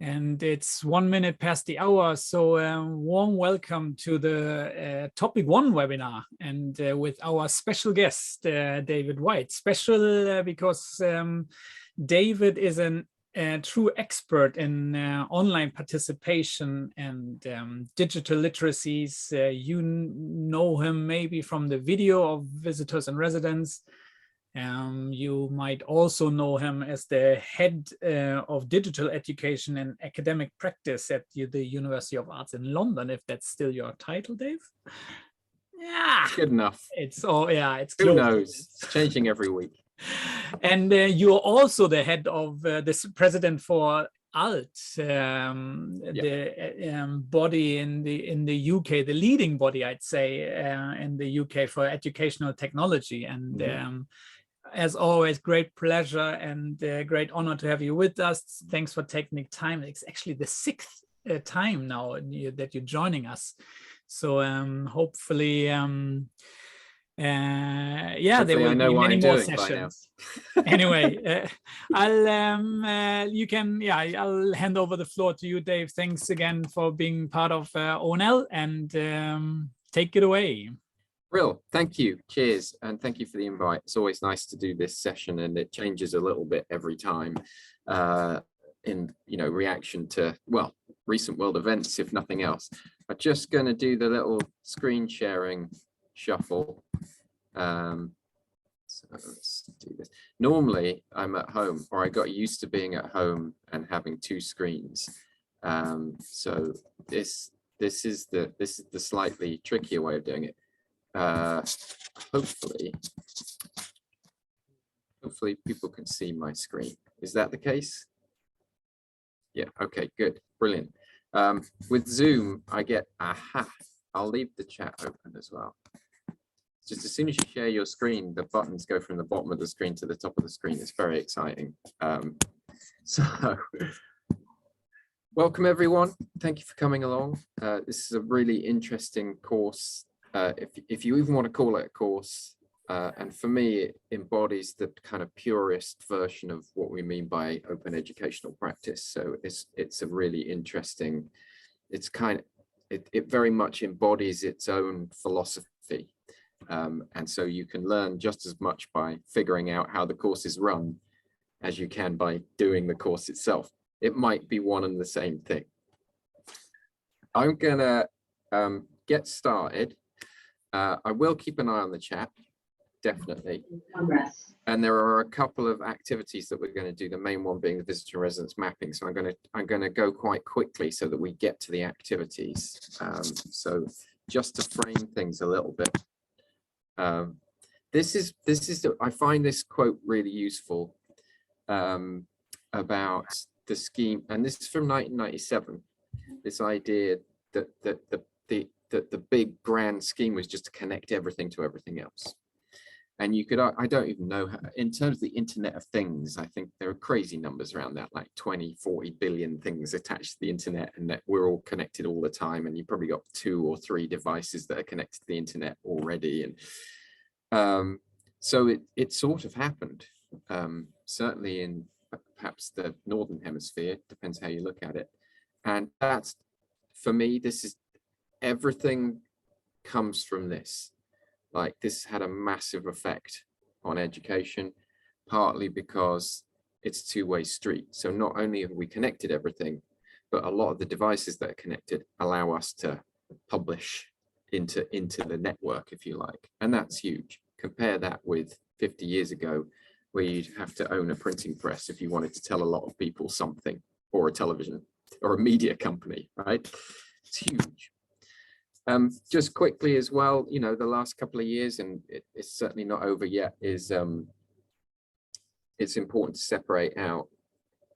And it's 1 minute past the hour. So warm welcome to the Topic 1 webinar, and with our special guest, David White. Special because David is a true expert in online participation and digital literacies. You know him maybe from the video of Visitors and Residents. You might also know him as the head of digital education and academic practice at the University of Arts in London, if that's still your title, Dave. Yeah, good enough. It's it's who close. Knows? It's changing every week. And you're also the head of the president for ALT, the body in the UK, the leading body, I'd say, in the UK for educational technology. And as always, great pleasure and great honor to have you with us. Thanks for taking the time. It's actually the 6th time now that you're joining us. So hopefully, hopefully there will be many more sessions. Anyway, I'll hand over the floor to you, Dave. Thanks again for being part of ONL, and take it away. Real, thank you. Cheers, and thank you for the invite. It's always nice to do this session, and it changes a little bit every time in reaction to, well, recent world events, if nothing else. I'm just going to do the little screen sharing shuffle. So let's do this. Normally I'm at home, or I got used to being at home and having 2 screens. So this is the slightly trickier way of doing it. Hopefully people can see my screen. Is that the case? Yeah, okay, good, brilliant. With Zoom, I get I'll leave the chat open as well. Just as soon as you share your screen, the buttons go from the bottom of the screen to the top of the screen. It's very exciting. So welcome everyone. Thank you for coming along. This is a really interesting course. If you even want to call it a course, and for me, it embodies the kind of purest version of what we mean by open educational practice. So it's a really interesting, it very much embodies its own philosophy. And so you can learn just as much by figuring out how the course is run as you can by doing the course itself. It might be one and the same thing. I'm gonna get started. I will keep an eye on the chat, definitely. And there are a couple of activities that we're going to do, the main one being the visitor residence mapping. So I'm going to go quite quickly so that we get to the activities. So just to frame things a little bit, I find this quote really useful about the scheme, and this is from 1997. This idea that the big grand scheme was just to connect everything to everything else. And you could, I don't even know how, in terms of the Internet of Things, I think there are crazy numbers around that, like 20, 40 billion things attached to the internet, and that we're all connected all the time. And you probably got 2 or 3 devices that are connected to the internet already. And so it sort of happened, certainly in perhaps the Northern Hemisphere, depends how you look at it. And that's, for me, this is, everything comes from this. Like, this had a massive effect on education, partly because it's a two-way street. So not only have we connected everything, but a lot of the devices that are connected allow us to publish into the network, if you like. And that's huge. Compare that with 50 years ago, where you'd have to own a printing press if you wanted to tell a lot of people something, or a television or a media company, right? It's huge. Just quickly as well, you know, the last couple of years, and it's certainly not over yet, is it's important to separate out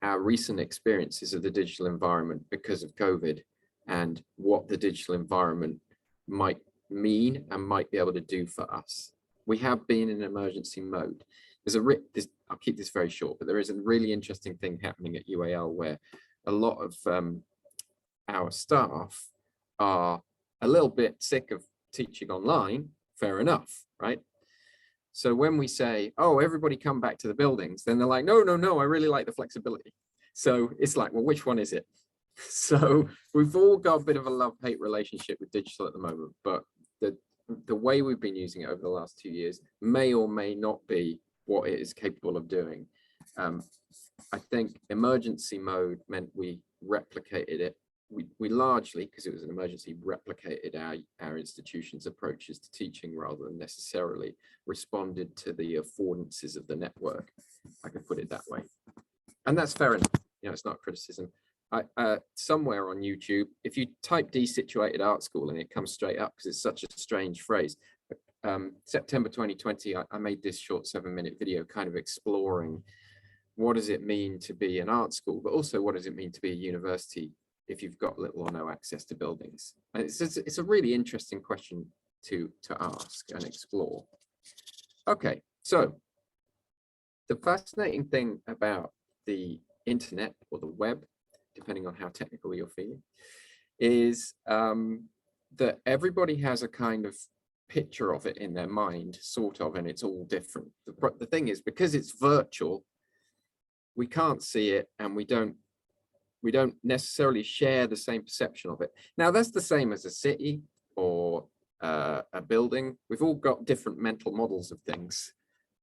our recent experiences of the digital environment because of COVID, and what the digital environment might mean and might be able to do for us. We have been in emergency mode. I'll keep this very short, but there is a really interesting thing happening at UAL where a lot of our staff are a little bit sick of teaching online. Fair enough, right? So when we say, oh, everybody come back to the buildings, then they're like, no, I really like the flexibility. So it's like, well, which one is it? So we've all got a bit of a love-hate relationship with digital at the moment, but the way we've been using it over the last 2 years may or may not be what it is capable of doing. I think emergency mode meant we replicated it. We largely, because it was an emergency, replicated our institution's approaches to teaching rather than necessarily responded to the affordances of the network. I could put it that way. And that's fair enough. You know, it's not criticism. Somewhere on YouTube, if you type desituated art school and it comes straight up because it's such a strange phrase. September 2020, I made this short 7-minute video kind of exploring what does it mean to be an art school, but also what does it mean to be a university if you've got little or no access to buildings. And it's a really interesting question to ask and explore. Okay, so the fascinating thing about the internet or the web, depending on how technical you're feeling, is that everybody has a kind of picture of it in their mind, sort of, and it's all different. The thing is, because it's virtual, we can't see it, and we don't necessarily share the same perception of it. Now, that's the same as a city or a building. We've all got different mental models of things,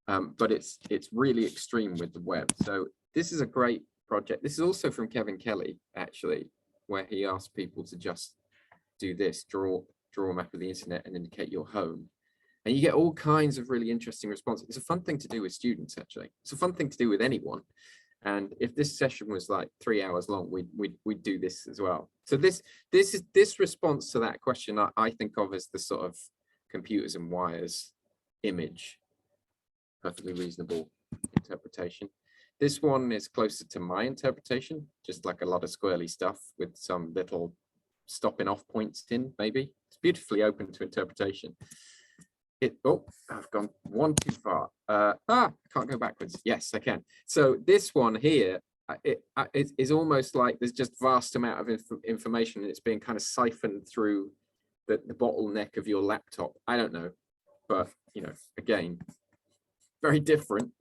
but it's really extreme with the web. So this is a great project. This is also from Kevin Kelly, actually, where he asked people to just do this, draw a map of the internet and indicate your home. And you get all kinds of really interesting responses. It's a fun thing to do with students, actually. It's a fun thing to do with anyone. And if this session was like 3 hours long, we'd do this as well. So this response to that question, I think of as the sort of computers and wires image, perfectly reasonable interpretation. This one is closer to my interpretation, just like a lot of squirrely stuff with some little stopping off points in, maybe. It's beautifully open to interpretation. Oh, I've gone one too far. I can't go backwards. Yes, I can. So this one here, it is almost like there's just vast amount of information and it's being kind of siphoned through the bottleneck of your laptop. I don't know, but you know, again, very different.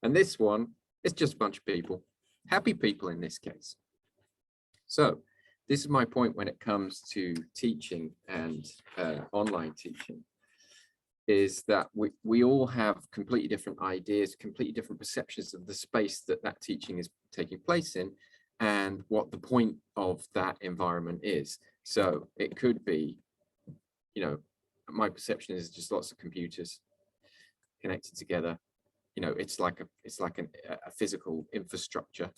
And this one, it's just a bunch of people, happy people in this case. So this is my point when it comes to teaching and online teaching, is that we all have completely different ideas, completely different perceptions of the space that teaching is taking place in and what the point of that environment is. So it could be, you know, my perception is just lots of computers connected together. You know, it's like a physical infrastructure,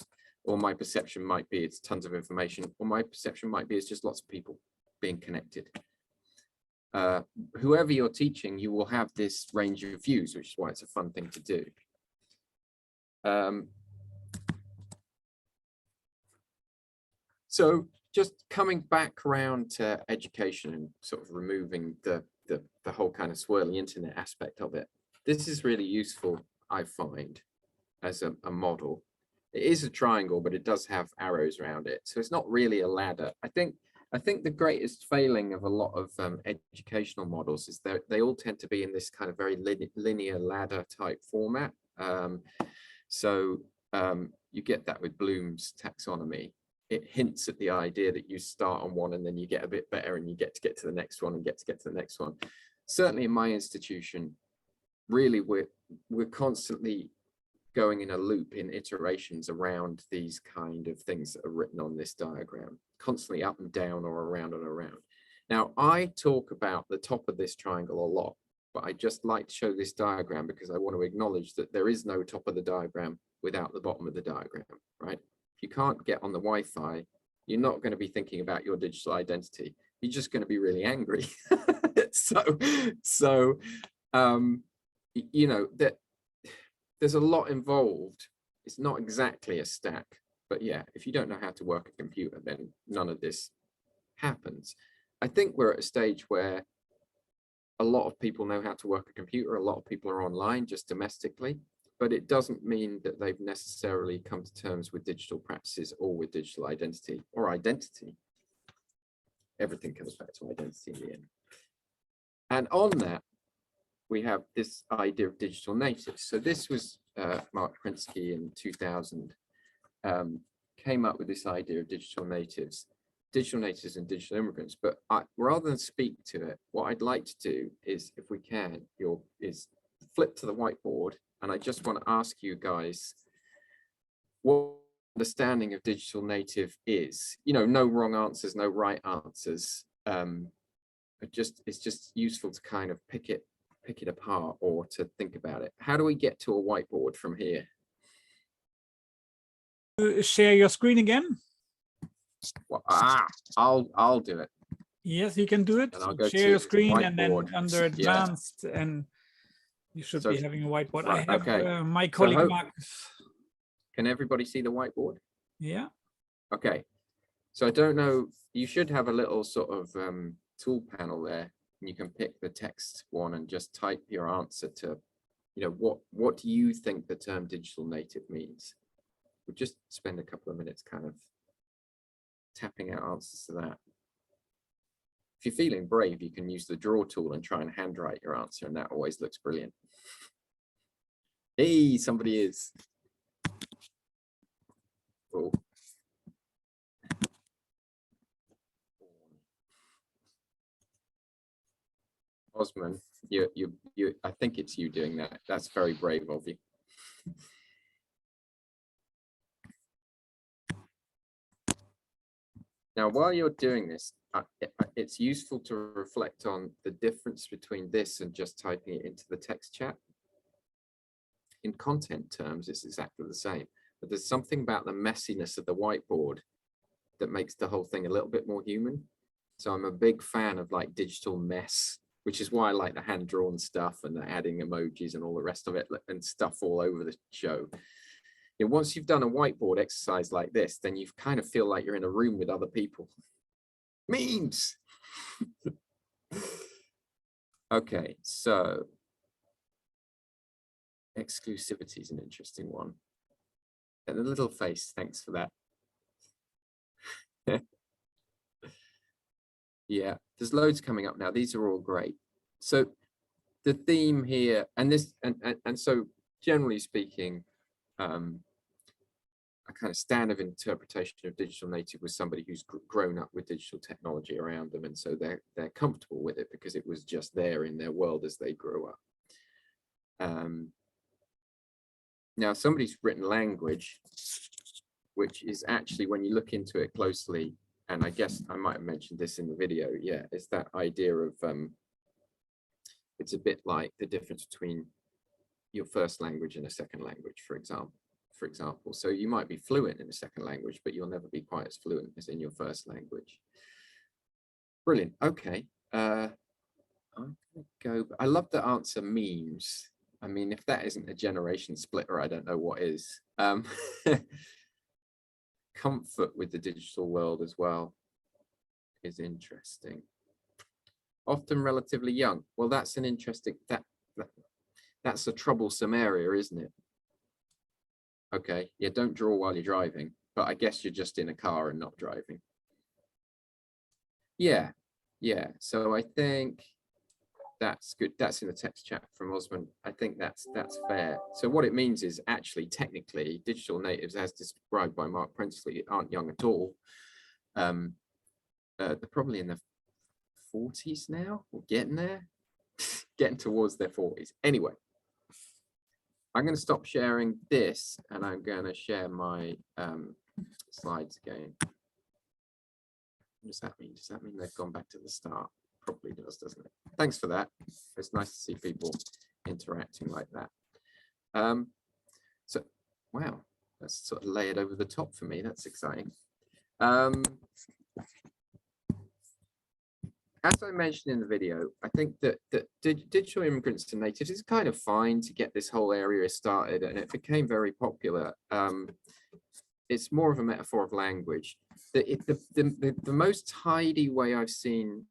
or my perception might be it's tons of information, or my perception might be it's just lots of people being connected. Whoever you're teaching, you will have this range of views, which is why it's a fun thing to do. So just coming back around to education and sort of removing the whole kind of swirly internet aspect of it, this is really useful, I find, as a model. It is a triangle, but it does have arrows around it, so it's not really a ladder. I think the greatest failing of a lot of educational models is that they all tend to be in this kind of very linear ladder type format. You get that with Bloom's taxonomy. It hints at the idea that you start on one and then you get a bit better and you get to the next one and get to the next one. Certainly in my institution, really we're constantly going in a loop in iterations around these kind of things that are written on this diagram, constantly up and down or around and around. Now, I talk about the top of this triangle a lot, but I just like to show this diagram because I want to acknowledge that there is no top of the diagram without the bottom of the diagram, right? If you can't get on the Wi-Fi, you're not going to be thinking about your digital identity. You're just going to be really angry. You know, that there's a lot involved. It's not exactly a stack, but yeah, if you don't know how to work a computer, then none of this happens. I think we're at a stage where a lot of people know how to work a computer. A lot of people are online just domestically, but it doesn't mean that they've necessarily come to terms with digital practices or with digital identity or identity. Everything comes back to identity in the end. And on that, we have this idea of digital natives. So this was Mark Krinsky in 2000 came up with this idea of digital natives and digital immigrants. But rather than speak to it, what I'd like to do is, if we can, is flip to the whiteboard, and I just want to ask you guys what understanding of digital native is. You know, no wrong answers, no right answers. It's just useful to kind of pick it apart or to think about it. How do we get to a whiteboard from here? Share your screen again. Well, I'll do it. Yes, you can do it. And I'll go share to your screen whiteboard. and then under advanced, and you should be having a whiteboard. Right, I have okay. my colleague Marcus. Can everybody see the whiteboard? Yeah. Okay. So I don't know, you should have a little sort of tool panel there, and you can pick the text one and just type your answer to, you know, what do you think the term digital native means? We'll just spend a couple of minutes kind of tapping out answers to that. If you're feeling brave, you can use the draw tool and try and handwrite your answer, and that always looks brilliant. Hey, somebody is. Oh. Osman, I think it's you doing that. That's very brave of you. Now, while you're doing this, it's useful to reflect on the difference between this and just typing it into the text chat. In content terms, it's exactly the same, but there's something about the messiness of the whiteboard that makes the whole thing a little bit more human. So I'm a big fan of like digital mess, which is why I like the hand-drawn stuff and the adding emojis and all the rest of it and stuff all over the show. And once you've done a whiteboard exercise like this, then you kind of feel like you're in a room with other people. Memes. Okay, so exclusivity is an interesting one. And the little face, thanks for that. Yeah, there's loads coming up now. These are all great. So the theme here, and so generally speaking, a kind of standard interpretation of digital native was somebody who's grown up with digital technology around them, and so they're comfortable with it because it was just there in their world as they grew up. Now somebody's written language, which is actually, when you look into it closely, and I guess I might have mentioned this in the video, yeah, it's that idea of it's a bit like the difference between your first language and a second language, for example. So you might be fluent in a second language, but you'll never be quite as fluent as in your first language. Brilliant. Okay. I'm gonna go. I love the answer memes. I mean, if that isn't a generation splitter, I don't know what is. Comfort with the digital world as well is interesting. Often relatively young. Well, that's an interesting, that's a troublesome area, isn't it? Okay, yeah, don't draw while you're driving, but I guess you're just in a car and not driving. Yeah, so I think that's good. That's in the text chat from Osman. I think that's fair. So what it means is, actually, technically, digital natives, as described by Mark Princely, aren't young at all. They're probably in the 40s now, or getting there, getting towards their 40s. Anyway, I'm going to stop sharing this, and I'm going to share my slides again. What does that mean? Does that mean they've gone back to the start? Probably does, doesn't it? Thanks for that. It's nice to see people interacting like that. So, wow, that's sort of layered over the top for me. That's exciting. As I mentioned in the video, I think that digital immigrants and natives is kind of fine to get this whole area started, and it became very popular. It's more of a metaphor of language. The most tidy way I've seen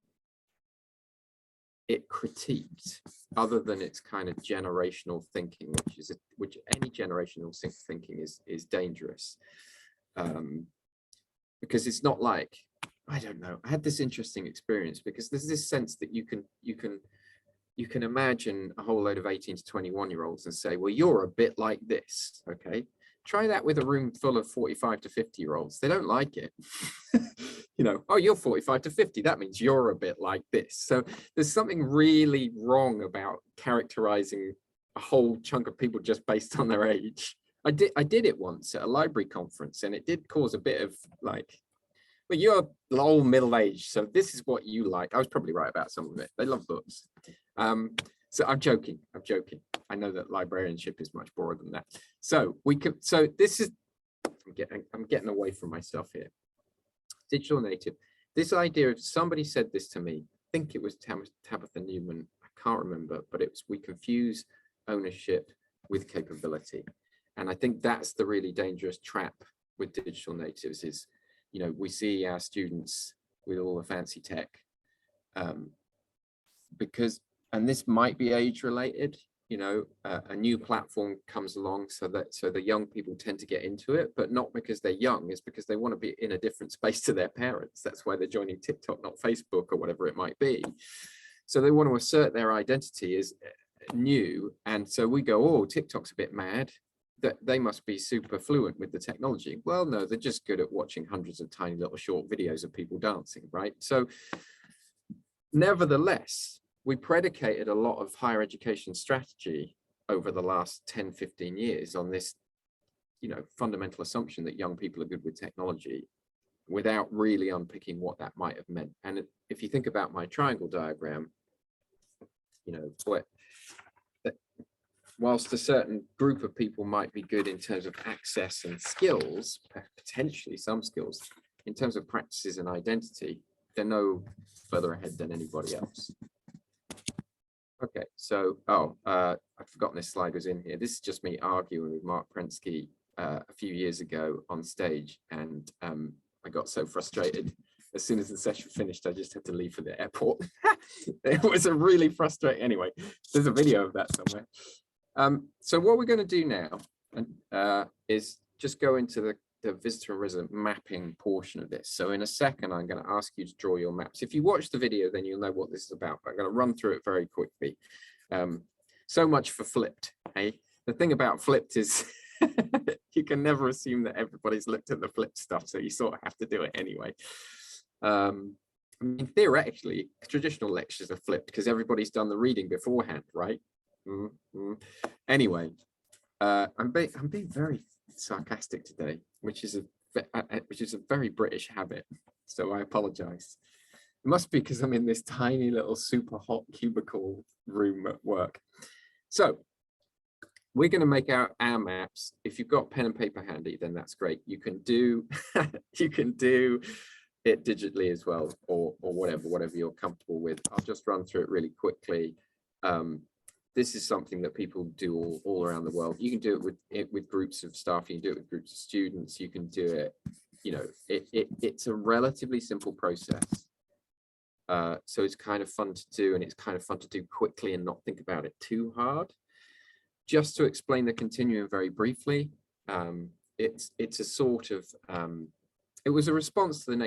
it critiqued, other than its kind of generational thinking, which any generational thinking is dangerous, because it's not like, I don't know. I had this interesting experience because there's this sense that you can imagine a whole load of 18 to 21-year-olds and say, well, you're a bit like this, okay? try that with a room full of 45 to 50-year-olds. They don't like it. You know, oh, you're 45 to 50. That means you're a bit like this. So there's something really wrong about characterizing a whole chunk of people just based on their age. I did it once at a library conference, and it did cause a bit of like, well, you're old middle-aged, so this is what you like. I was probably right about some of it. They love books. So I'm joking. I know that librarianship is much broader than that. So this is, I'm getting away from myself here. Digital native. This idea of, somebody said this to me, I think it was Tabitha Newman, I can't remember, but it was, we confuse ownership with capability. And I think that's the really dangerous trap with digital natives is, you know, we see our students with all the fancy tech because, and this might be age related, you know, a new platform comes along so the young people tend to get into it, but not because they're young, it's because they want to be in a different space to their parents. That's why they're joining TikTok, not Facebook or whatever it might be. So they want to assert their identity as new. And so we go, oh, TikTok's a bit mad, that they must be super fluent with the technology. Well, no, they're just good at watching hundreds of tiny little short videos of people dancing, right? So nevertheless, we predicated a lot of higher education strategy over the last 10, 15 years on this, you know, fundamental assumption that young people are good with technology without really unpicking what that might have meant. And if you think about my triangle diagram, you know, whilst a certain group of people might be good in terms of access and skills, potentially some skills, in terms of practices and identity, they're no further ahead than anybody else. Okay, so, I've forgotten this slide was in here. This is just me arguing with Mark Prensky a few years ago on stage, and I got so frustrated. As soon as the session finished, I just had to leave for the airport. It was a really frustrating, anyway, there's a video of that somewhere. So what we're going to do now is just go into the visitor and resident mapping portion of this. So in a second, I'm going to ask you to draw your maps. If you watch the video, then you'll know what this is about, but I'm going to run through it very quickly. So much for flipped, eh? The thing about flipped is you can never assume that everybody's looked at the flipped stuff, so you sort of have to do it anyway. I mean, theoretically, traditional lectures are flipped because everybody's done the reading beforehand, right? Anyway, I'm being very sarcastic today, which is a very British habit, so I apologize. It must be because I'm in this tiny little super hot cubicle room at work. So we're going to make our maps. If you've got pen and paper handy, then that's great. You can do you can do it digitally as well, or whatever you're comfortable with. I'll just run through it really quickly. This is something that people do all around the world. You can do it with groups of staff. You can do it with groups of students. You can do it, you know, it's a relatively simple process. So it's kind of fun to do, and it's kind of fun to do quickly and not think about it too hard. Just to explain the continuum very briefly, it's a sort of, it was a response to the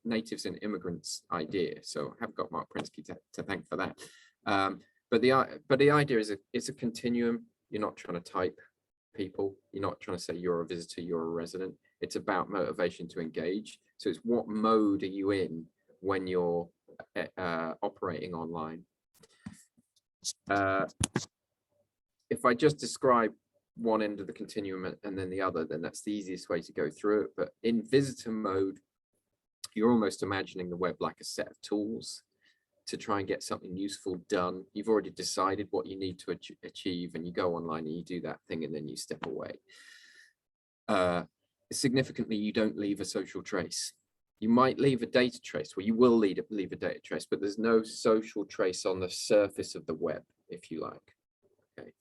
natives and immigrants idea. So I have got Mark Prensky to thank for that. But the idea is it's a continuum. You're not trying to type people. You're not trying to say you're a visitor, you're a resident. It's about motivation to engage. So it's what mode are you in when you're operating online. If I just describe one end of the continuum and then the other, then that's the easiest way to go through it. But in visitor mode, you're almost imagining the web like a set of tools to try and get something useful done. You've already decided what you need to achieve, and you go online and you do that thing, and then you step away. Significantly, you don't leave a social trace. You might leave a data trace, well, you will leave a data trace, but there's no social trace on the surface of the web, if you like. Okay.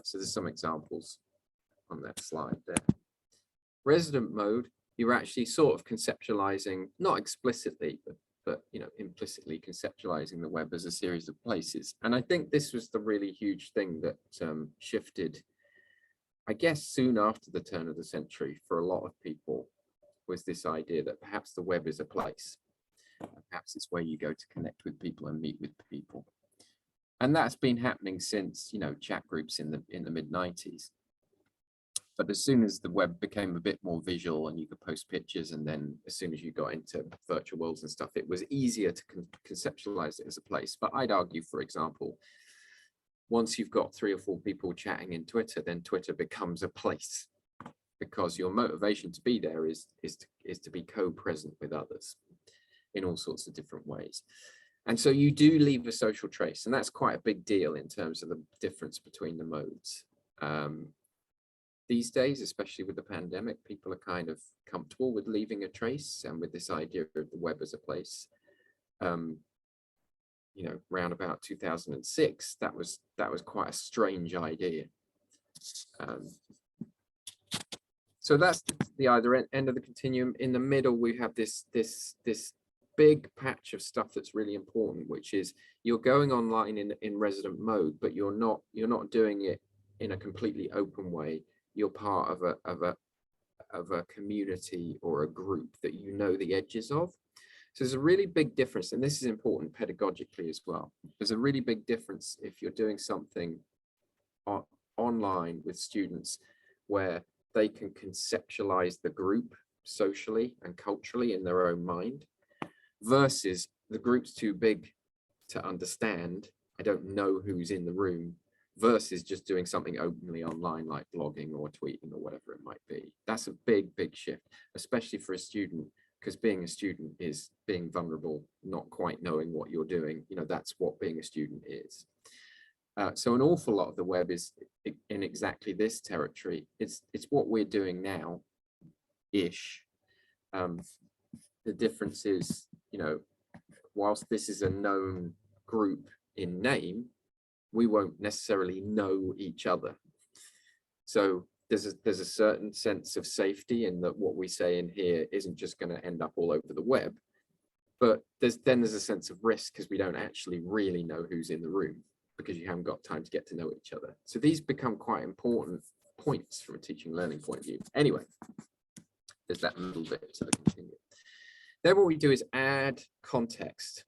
So there's some examples on that slide there. Resident mode, you're actually sort of conceptualizing, not explicitly, but you know, implicitly conceptualizing the web as a series of places. And I think this was the really huge thing that shifted, I guess, soon after the turn of the century for a lot of people, was this idea that perhaps the web is a place. Perhaps it's where you go to connect with people and meet with people. And that's been happening since, you know, chat groups in the mid-90s. But as soon as the web became a bit more visual and you could post pictures, and then as soon as you got into virtual worlds and stuff, it was easier to conceptualize it as a place. But I'd argue, for example, once you've got 3 or 4 people chatting in Twitter, then Twitter becomes a place, because your motivation to be there is to be co-present with others in all sorts of different ways. And so you do leave a social trace, and that's quite a big deal in terms of the difference between the modes. These days, especially with the pandemic, people are kind of comfortable with leaving a trace, and with this idea of the web as a place. You know, round about 2006, that was quite a strange idea. So that's the either end of the continuum. In the middle, we have this big patch of stuff that's really important, which is you're going online in resident mode, but you're not doing it in a completely open way. You're part of a community or a group that you know the edges of. So there's a really big difference, and this is important pedagogically as well. There's a really big difference if you're doing something online with students where they can conceptualize the group socially and culturally in their own mind, versus the group's too big to understand, I don't know who's in the room, versus just doing something openly online like blogging or tweeting or whatever it might be. That's a big shift, especially for a student, because being a student is being vulnerable, not quite knowing what you're doing. You know, that's what being a student is. So an awful lot of the web is in exactly this territory. It's what we're doing now, ish. The difference is, you know, whilst this is a known group in name, we won't necessarily know each other. So there's a certain sense of safety in that what we say in here isn't just going to end up all over the web, but there's a sense of risk because we don't actually really know who's in the room, because you haven't got time to get to know each other. So these become quite important points from a teaching learning point of view. Anyway, there's that little bit to the continuum. Then what we do is add context.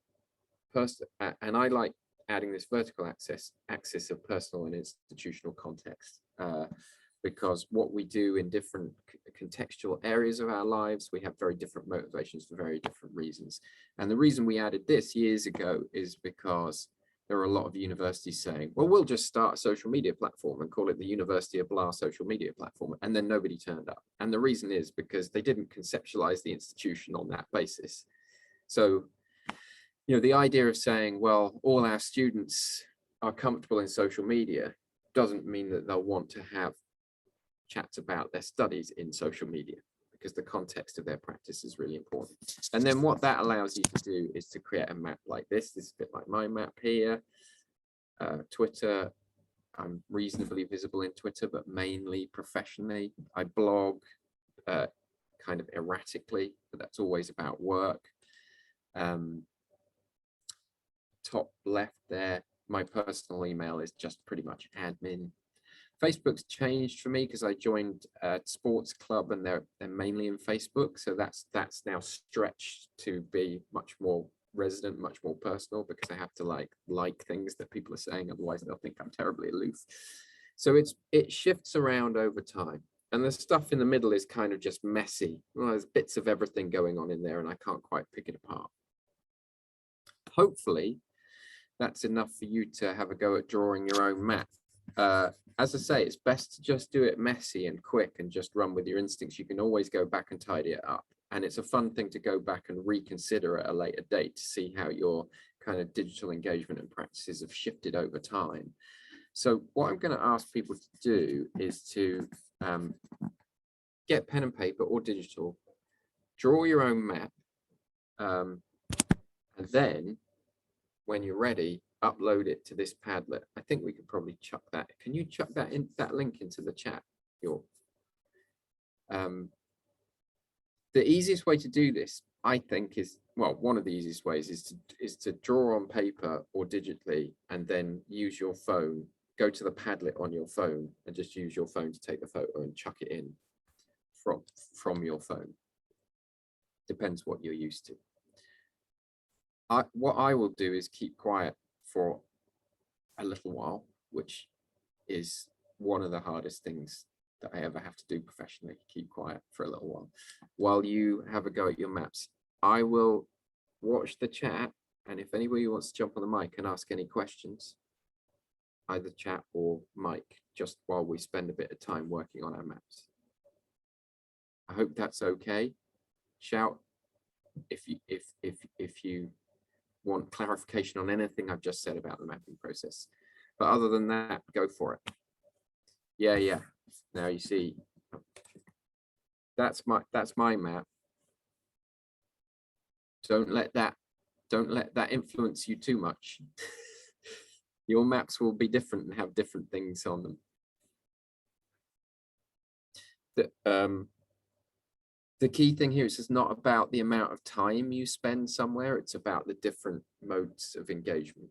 And I like adding this vertical axis of personal and institutional context, because what we do in different contextual areas of our lives, we have very different motivations for very different reasons. And the reason we added this years ago is because there are a lot of universities saying, well, we'll just start a social media platform and call it the University of Blah social media platform. And then nobody turned up. And the reason is because they didn't conceptualize the institution on that basis. So, you know, the idea of saying, well, all our students are comfortable in social media doesn't mean that they'll want to have chats about their studies in social media, because the context of their practice is really important. And then what that allows you to do is to create a map like this. This is a bit like my map here. Twitter, I'm reasonably visible in Twitter, but mainly professionally. I blog kind of erratically, but that's always about work. Top left there, my personal email is just pretty much admin. Facebook's changed for me because I joined a sports club and they're mainly in Facebook. So that's now stretched to be much more resident, much more personal, because I have to like things that people are saying. Otherwise they'll think I'm terribly aloof. So it shifts around over time. And the stuff in the middle is kind of just messy. Well, there's bits of everything going on in there and I can't quite pick it apart. Hopefully that's enough for you to have a go at drawing your own map. As I say, it's best to just do it messy and quick and just run with your instincts. You can always go back and tidy it up. And it's a fun thing to go back and reconsider at a later date to see how your kind of digital engagement and practices have shifted over time. So what I'm going to ask people to do is to get pen and paper or digital, draw your own map, and then when you're ready, upload it to this Padlet. I think we could probably chuck that. Can you chuck that link into the chat? The easiest way to do this, I think, is, well, one of the easiest ways is to draw on paper or digitally, and then use your phone. Go to the Padlet on your phone and just use your phone to take the photo and chuck it in from your phone. Depends what you're used to. What I will do is keep quiet for a little while, which is one of the hardest things that I ever have to do professionally. Keep quiet for a little while you have a go at your maps. I will watch the chat, and if anybody wants to jump on the mic and ask any questions, either chat or mic, just while we spend a bit of time working on our maps. I hope that's okay. Shout if you want clarification on anything I've just said about the mapping process. But other than that, go for it. Yeah. Now you see, that's my map. Don't let that influence you too much. Your maps will be different and have different things on them. The key thing here is it's not about the amount of time you spend somewhere, it's about the different modes of engagement.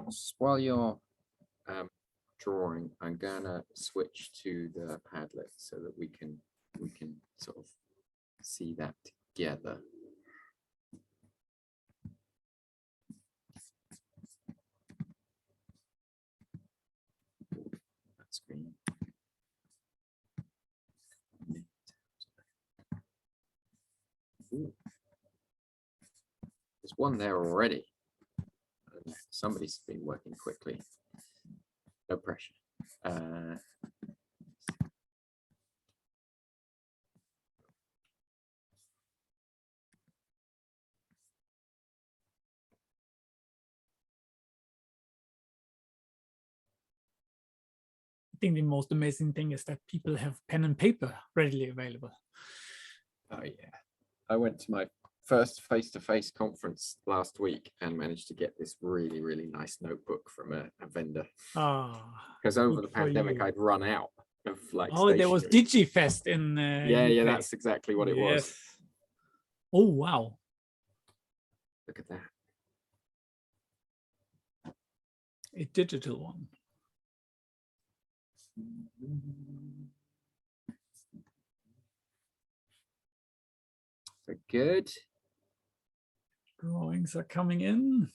Just while you're drawing, I'm gonna switch to the Padlet so that we can sort of see that together. That screen. Ooh. There's one there already. Somebody's been working quickly. No pressure. I think the most amazing thing is that people have pen and paper readily available. Oh yeah. I went to my first face-to-face conference last week and managed to get this really, really nice notebook from a vendor. Because over the pandemic, I'd run out of like. Oh, there was DigiFest in. Yeah, that's exactly what it was. Oh wow! Look at that. A digital one. So good. Drawings are coming in.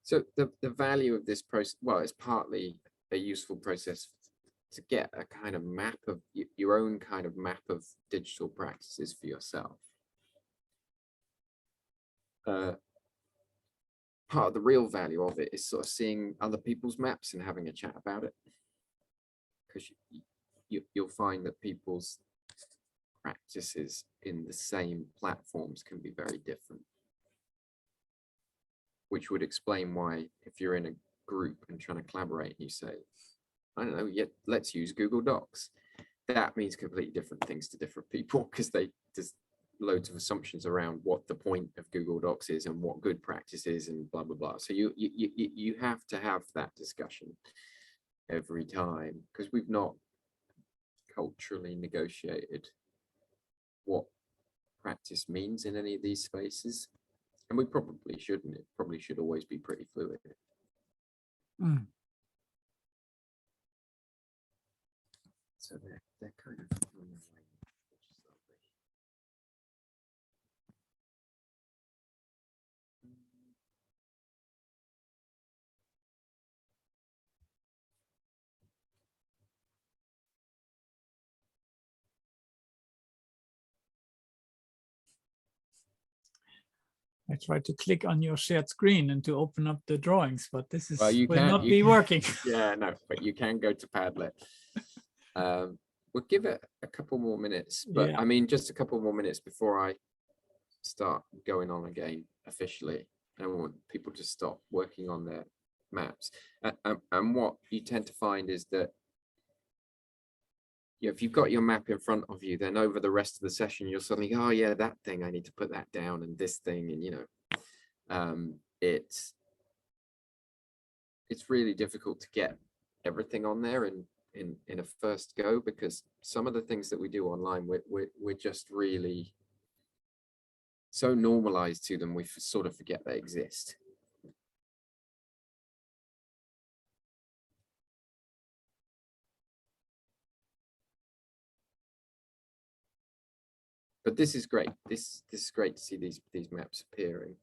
So the value of this process, well, it's partly a useful process to get a kind of map of your own kind of map of digital practices for yourself. Part of the real value of it is sort of seeing other people's maps and having a chat about it. Because you'll find that people's practices in the same platforms can be very different. Which would explain why if you're in a group and trying to collaborate, you say, I don't know, yet let's use Google Docs. That means completely different things to different people because there's loads of assumptions around what the point of Google Docs is and what good practice is and blah, blah, blah. So you have to have that discussion every time because we've not culturally negotiated what practice means in any of these spaces. And we probably shouldn't. It probably should always be pretty fluid. So they're kind of on their way, which is lovely. I tried to click on your shared screen and to open up the drawings, but this is Well, you will can, not you be can- working. Yeah, no, but you can go to Padlet. We'll give it a couple more minutes, but Yeah. I mean, just a couple more minutes before I start going on again officially. I want people to stop working on their maps. And what you tend to find is that if you've got your map in front of you, then over the rest of the session, you'll suddenly, oh yeah, that thing, I need to put that down, and this thing, and it's really difficult to get everything on there in a first go, because some of the things that we do online, we're just really so normalized to them, we sort of forget they exist. But this is great. This is great to see these maps appearing.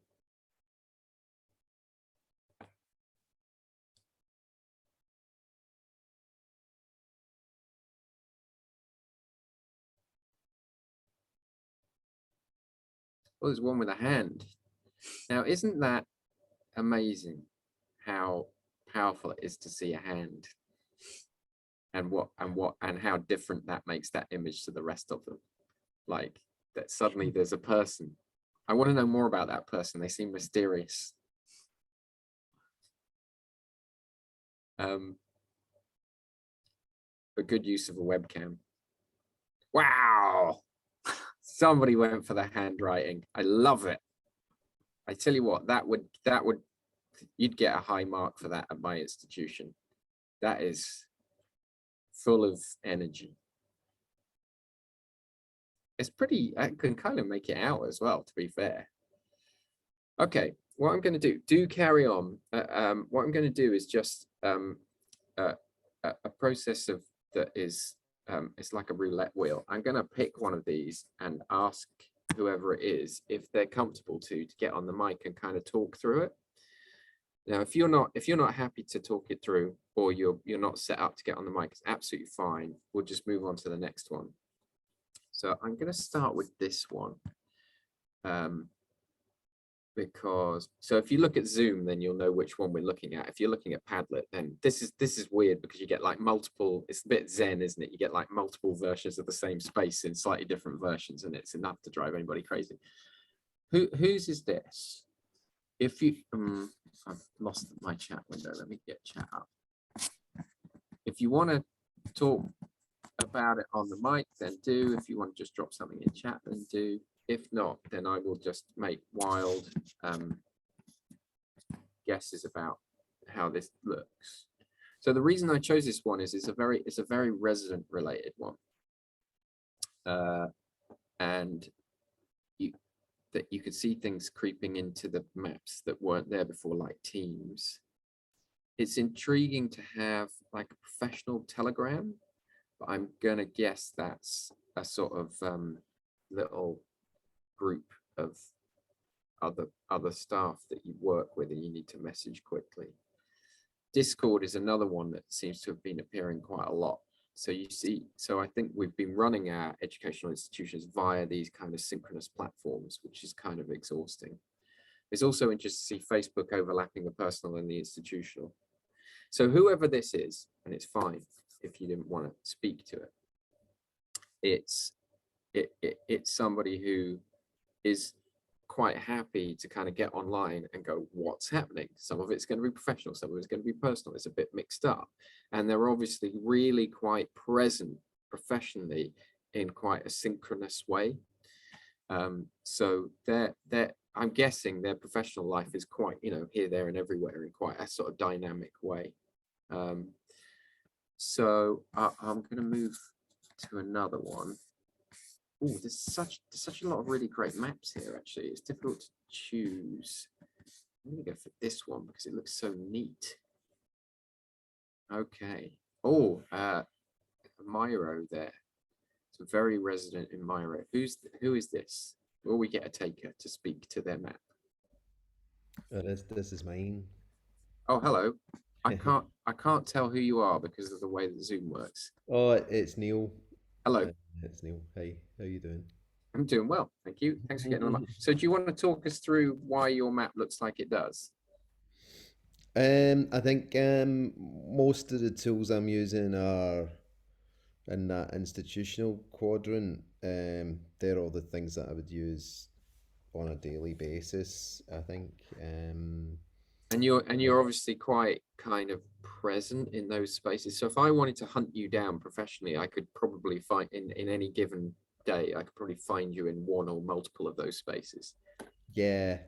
Well, there's one with a hand. Now, isn't that amazing how powerful it is to see a hand, and how different that makes that image to the rest of them? Like that suddenly there's a person. I want to know more about that person. They seem mysterious. But good use of a webcam. Wow. Somebody went for the handwriting. I love it. I tell you what, that would you'd get a high mark for that at my institution. That is full of energy. It's pretty, I can kind of make it out as well, to be fair. Okay, what I'm going to do carry on. What I'm going to do is just a process of that is it's like a roulette wheel. I'm going to pick one of these and ask whoever it is if they're comfortable to get on the mic and kind of talk through it. Now, if you're not happy to talk it through, or you're not set up to get on the mic, it's absolutely fine. We'll just move on to the next one. So I'm going to start with this one. Because so if you look at Zoom, then you'll know which one we're looking at. If you're looking at Padlet, then this is weird, because you get like multiple, it's a bit Zen, isn't it? You get like multiple versions of the same space in slightly different versions, and it's enough to drive anybody crazy. Whose is this? If you I've lost my chat window, let me get chat up. If you want to talk about it on the mic, then do. If you want to just drop something in chat, then do. If not, then I will just make wild guesses about how this looks. So the reason I chose this one is it's a very resident related one, and you could see things creeping into the maps that weren't there before, like teams. It's intriguing to have like a professional telegram, but I'm gonna guess that's a sort of little group of other staff that you work with and you need to message quickly. Discord is another one that seems to have been appearing quite a lot. So you see, so I think we've been running our educational institutions via these kind of synchronous platforms, which is kind of exhausting. It's also interesting to see Facebook overlapping the personal and the institutional. So whoever this is, and it's fine if you didn't want to speak to it, it's somebody who is quite happy to kind of get online and go, what's happening? Some of it's going to be professional, some of it's going to be personal. It's a bit mixed up, and they're obviously really quite present professionally in quite a synchronous way. So I'm guessing their professional life is quite, here, there, and everywhere in quite a sort of dynamic way. So I'm going to move to another one. Oh, there's such a lot of really great maps here. Actually, it's difficult to choose. I'm going to go for this one because it looks so neat. Okay. Oh, Myro there. It's very resident in Myro. Who is this? Will we get a taker to speak to their map? This is mine. Oh, hello. I can't tell who you are because of the way that Zoom works. Oh, it's Neil. Hello. It's Neil. Hey, how you doing? I'm doing well, thank you. Thanks for getting on. So do you want to talk us through why your map looks like it does? I think most of the tools I'm using are in that institutional quadrant. They're all the things that I would use on a daily basis, I think. And you're obviously quite kind of present in those spaces. So if I wanted to hunt you down professionally, I could probably find in any given day, I could probably find you in one or multiple of those spaces. Yeah,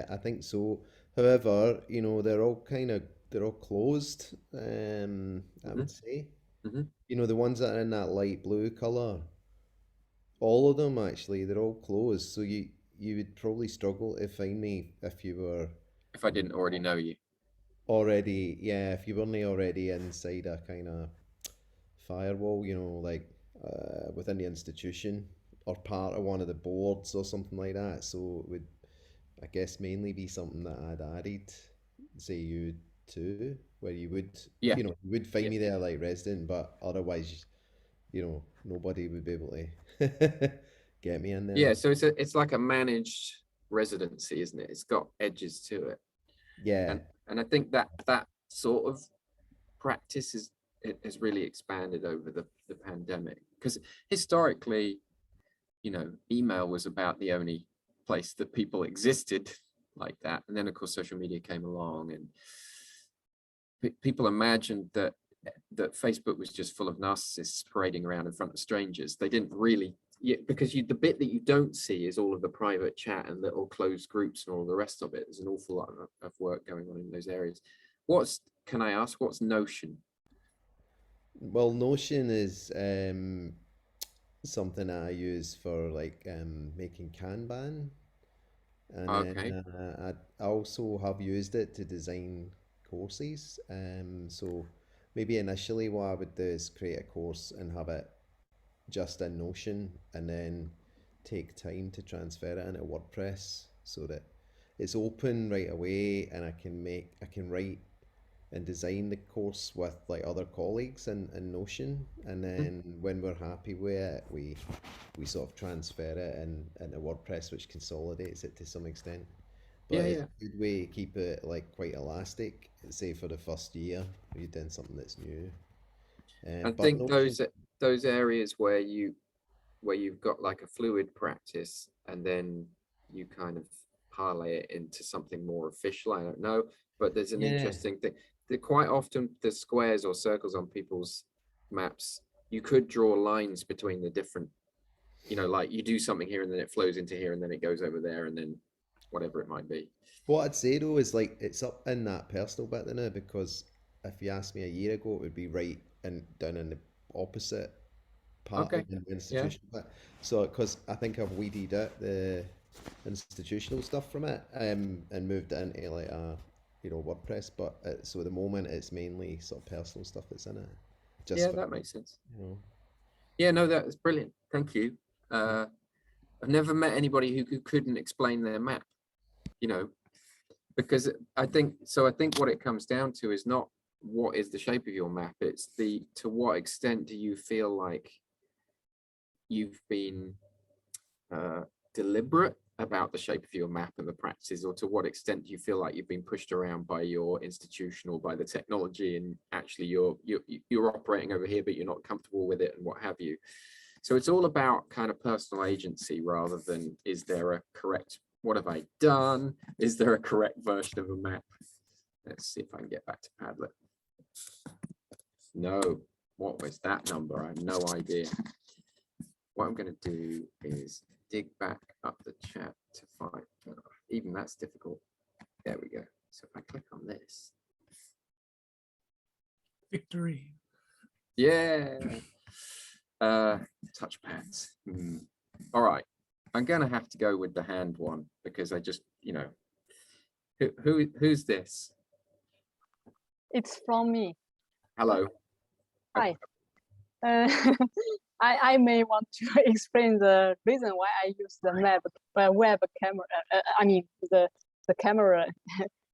I think so. However, they're all closed, I would say. Mhm. The ones that are in that light blue color, all of them actually, they're all closed. So you would probably struggle to find me if you were If I didn't already know you. already, yeah, if you weren't already inside a kind of firewall, like within the institution or part of one of the boards or something like that. So it would, I guess, mainly be something that I'd added, say you too, where you would, Yeah. you would find Yeah. me there like resident, but otherwise, nobody would be able to get me in there. Yeah, so it's like a managed residency, isn't it? It's got edges to it. Yeah. And I think that sort of practice has really expanded over the pandemic, because historically, email was about the only place that people existed like that. And then of course social media came along, and people imagined that Facebook was just full of narcissists parading around in front of strangers. They didn't really, because the bit that you don't see is all of the private chat and little closed groups and all the rest of it. There's an awful lot of work going on in those areas. Can I ask, what's Notion? Well, Notion is something that I use for like making Kanban. And Okay. then I also have used it to design courses. So maybe initially what I would do is create a course and have it just in Notion, and then take time to transfer it into WordPress so that it's open right away, and I can write and design the course with like other colleagues in Notion, and then when we're happy with it, we sort of transfer it into WordPress, which consolidates it to some extent. But it's a good way to keep it like quite elastic, say for the first year, you're doing something that's new. I But think Notion, those areas where you've got like a fluid practice, and then you kind of parlay it into something more official. I don't know, but there's an yeah. interesting thing that quite often the squares or circles on people's maps, you could draw lines between the different, like you do something here and then it flows into here and then it goes over there and then whatever it might be. What I'd say though is like it's up in that personal bit now, because if you asked me a year ago, it would be right and down in the opposite part Okay. of the institutional bit. So because I think I've weeded out the institutional stuff from it, and moved it into like a WordPress. But so at the moment it's mainly sort of personal stuff that's in it. Just That makes sense. you know. Yeah, no, that's brilliant. Thank you. I've never met anybody who couldn't explain their map, because I think what it comes down to is not what is the shape of your map, it's to what extent do you feel like you've been deliberate about the shape of your map and the practices, or to what extent do you feel like you've been pushed around by your institution or by the technology, and actually you're operating over here but you're not comfortable with it and what have you. So it's all about kind of personal agency rather than, is there a correct, what have I done? Is there a correct version of a map? Let's see if I can get back to Padlet. No, what was that number? I have no idea. What I'm going to do is dig back up the chat to find, even that's difficult. There we go. So if I click on this. Victory. Yeah. Touchpads. All right. I'm going to have to go with the hand one because I just, who's this? It's from me. Hello. Hi. I may want to explain the reason why I use the web camera. I mean the camera,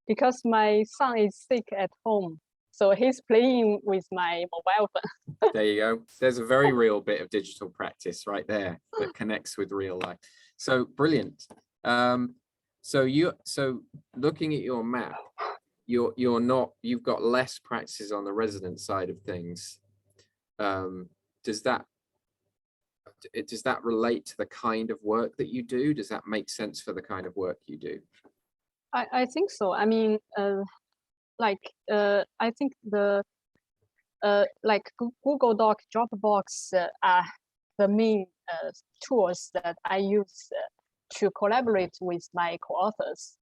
because my son is sick at home, so he's playing with my mobile phone. There you go. There's a very real bit of digital practice right there that connects with real life. So brilliant. So looking at your map, you've got less practices on the resident side of things. Does that relate to the kind of work that you do? Does that make sense for the kind of work you do? I think so. I mean, I think the like Google Doc, Dropbox are the main tools that I use to collaborate with my co-authors.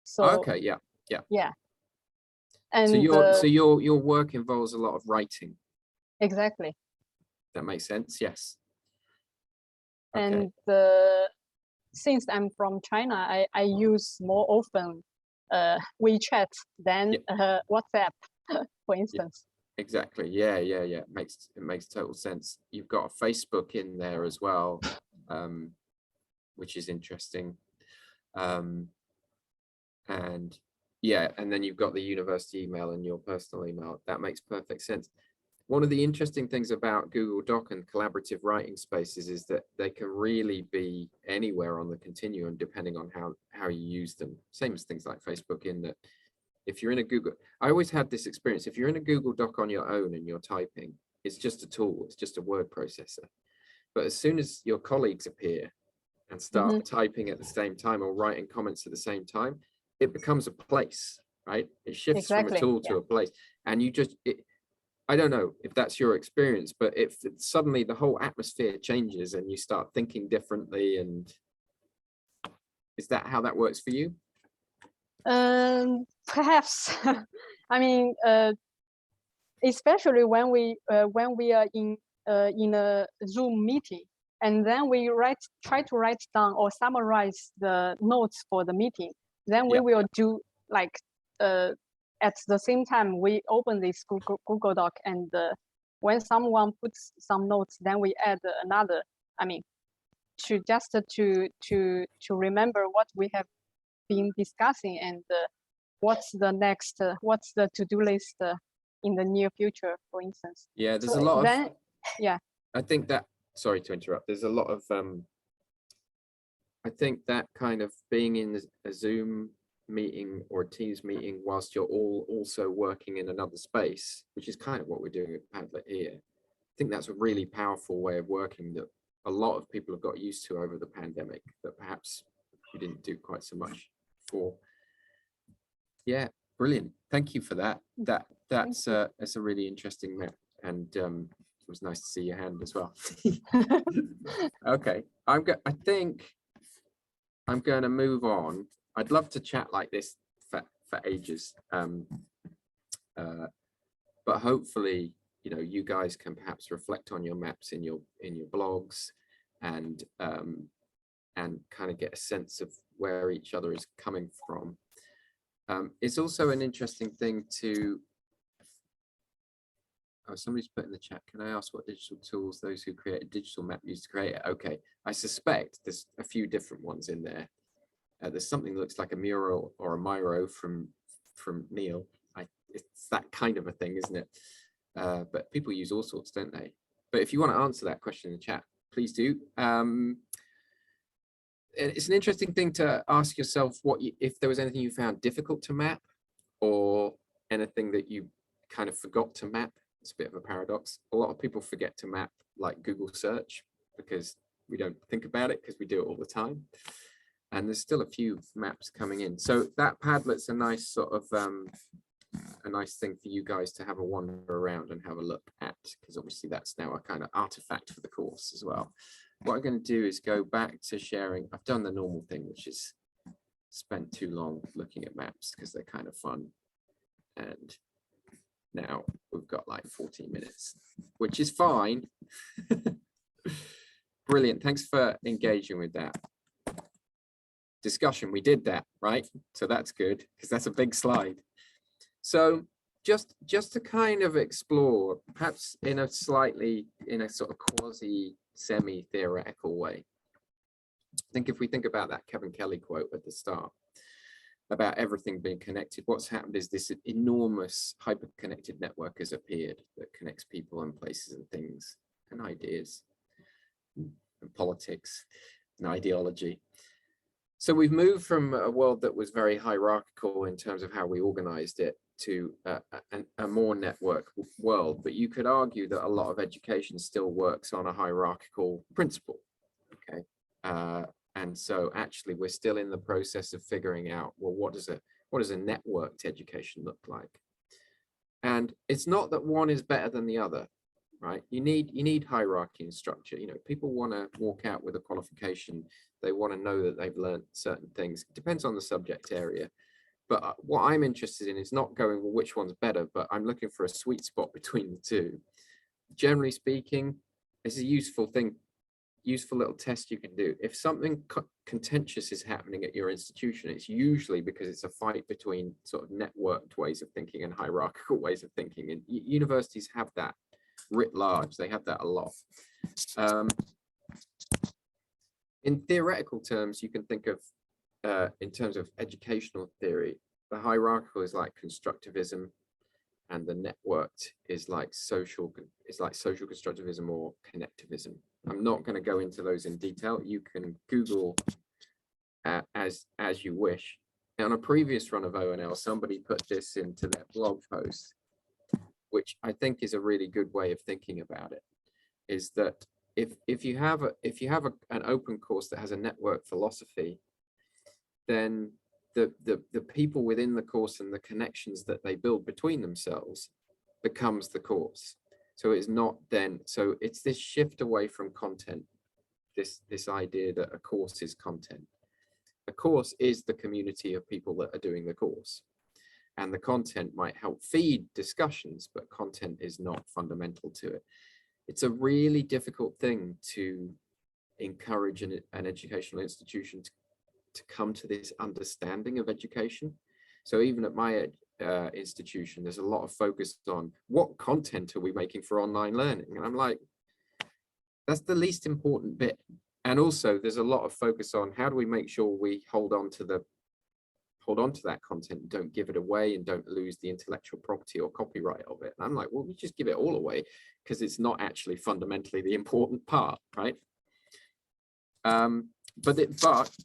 So okay, yeah. And so your work involves a lot of writing. Exactly. That makes sense. Yes. Okay. And since I'm from China, I use more often WeChat than WhatsApp, for instance. Exactly. Yeah. It makes total sense. You've got a Facebook in there as well, which is interesting. And yeah, and then you've got the university email and your personal email. That makes perfect sense. One of the interesting things about Google Doc and collaborative writing spaces is that they can really be anywhere on the continuum depending on how you use them. Same as things like Facebook, in that if you're in a Google, I always had this experience, if you're in a Google Doc on your own and you're typing, it's just a tool, it's just a word processor. But as soon as your colleagues appear and start typing at the same time or writing comments at the same time, it becomes a place, right? It shifts from a tool to a place. And you just, I don't know if that's your experience, but if suddenly the whole atmosphere changes and you start thinking differently, and is that how that works for you? Perhaps. I mean, especially when we are in a Zoom meeting, and then we try to write down or summarize the notes for the meeting. Then we will do like at the same time we open this Google Doc, and when someone puts some notes, then we add another. I mean, to remember what we have been discussing, and what's the to-do list in the near future, for instance. Yeah, there's a lot of. Yeah. I think that. Sorry to interrupt. There's a lot of. I think that kind of being in a Zoom meeting or a Teams meeting whilst you're all also working in another space, which is kind of what we're doing at Padlet here. I think that's a really powerful way of working that a lot of people have got used to over the pandemic that perhaps we didn't do quite so much before. Yeah, brilliant. Thank you for that. That's a really interesting map, and it was nice to see your hand as well. Okay, I think I'm going to move on. I'd love to chat like this for ages, but hopefully, you guys can perhaps reflect on your maps in your blogs, and kind of get a sense of where each other is coming from. It's also an interesting thing to. Oh, somebody's put in the chat, can I ask what digital tools those who create a digital map use to create it? Okay, I suspect there's a few different ones in there. There's something that looks like a mural or a Miro from Neil. It's that kind of a thing, isn't it? But people use all sorts, don't they? But if you want to answer that question in the chat, please do. It's an interesting thing to ask yourself if there was anything you found difficult to map, or anything that you kind of forgot to map. It's a bit of a paradox. A lot of people forget to map, like Google search, because we don't think about it because we do it all the time. And there's still a few maps coming in. So that Padlet's a nice sort of a nice thing for you guys to have a wander around and have a look at, because obviously that's now a kind of artifact for the course as well. What I'm going to do is go back to sharing. I've done the normal thing, which is spent too long looking at maps because they're kind of fun. And now we've got like 14 minutes, which is fine. Brilliant. Thanks for engaging with that discussion. We did that, right? So that's good, because that's a big slide. So just to kind of explore, perhaps in a sort of quasi semi-theoretical way. I think if we think about that Kevin Kelly quote at the start about everything being connected, what's happened is this enormous hyper-connected network has appeared that connects people and places and things and ideas and politics and ideology. So we've moved from a world that was very hierarchical in terms of how we organized it to a more networked world. But you could argue that a lot of education still works on a hierarchical principle. Okay. And so actually we're still in the process of figuring out, well, what does a networked education look like? And it's not that one is better than the other, right? You need hierarchy and structure. You know, people want to walk out with a qualification. They want to know that they've learned certain things. It depends on the subject area. But what I'm interested in is not going, well, which one's better, but I'm looking for a sweet spot between the two. Generally speaking, it's a useful thing, useful little test you can do. If something contentious is happening at your institution, it's usually because it's a fight between sort of networked ways of thinking and hierarchical ways of thinking. And universities have that writ large. They have that a lot. In theoretical terms, you can think of, in terms of educational theory, the hierarchical is like constructivism, and the networked is like social constructivism or connectivism. I'm not going to go into those in detail. You can Google as you wish. On a previous run of ONL, somebody put this into their blog post, which I think is a really good way of thinking about it. Is that if you have an open course that has a network philosophy, then the people within the course and the connections that they build between themselves becomes the course. So it's not then, so it's this shift away from content, this idea that a course is content. A course is the community of people that are doing the course, and the content might help feed discussions, but content is not fundamental to it. It's a really difficult thing to encourage an educational institution to come to this understanding of education. So even at my institution, there's a lot of focus on what content are we making for online learning, and I'm like, that's the least important bit. And also there's a lot of focus on how do we make sure we hold on to that content and don't give it away and don't lose the intellectual property or copyright of it. And I'm like, well, we just give it all away because it's not actually fundamentally the important part, right? But